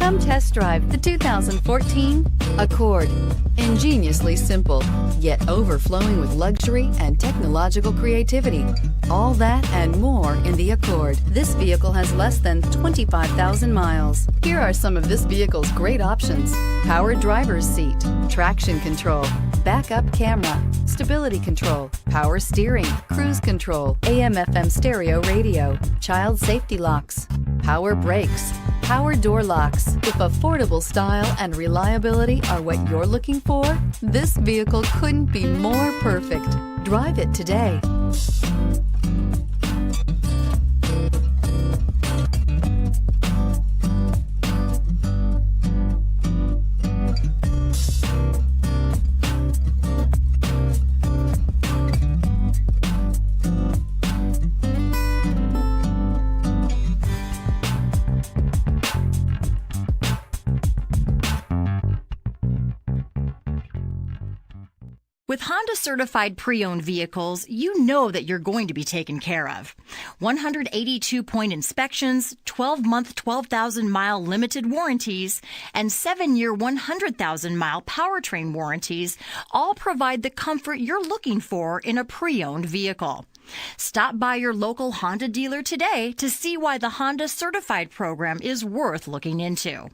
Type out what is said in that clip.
Come test drive the 2014 Accord. Ingeniously simple, yet overflowing with luxury and technological creativity. All that and more in the Accord. This vehicle has less than 25,000 miles. Here are some of this vehicle's great options: power driver's seat, traction control, backup camera, stability control, power steering, cruise control, AM/FM stereo radio, child safety locks, power brakes, power door locks. If affordable style and reliability are what you're looking for, this vehicle couldn't be more perfect. Drive it today. With Honda certified pre-owned vehicles, you know that you're going to be taken care of. 182-point inspections, 12-month 12,000-mile limited warranties, and 7-year 100,000-mile powertrain warranties all provide the comfort you're looking for in a pre-owned vehicle. Stop by your local Honda dealer today to see why the Honda certified program is worth looking into.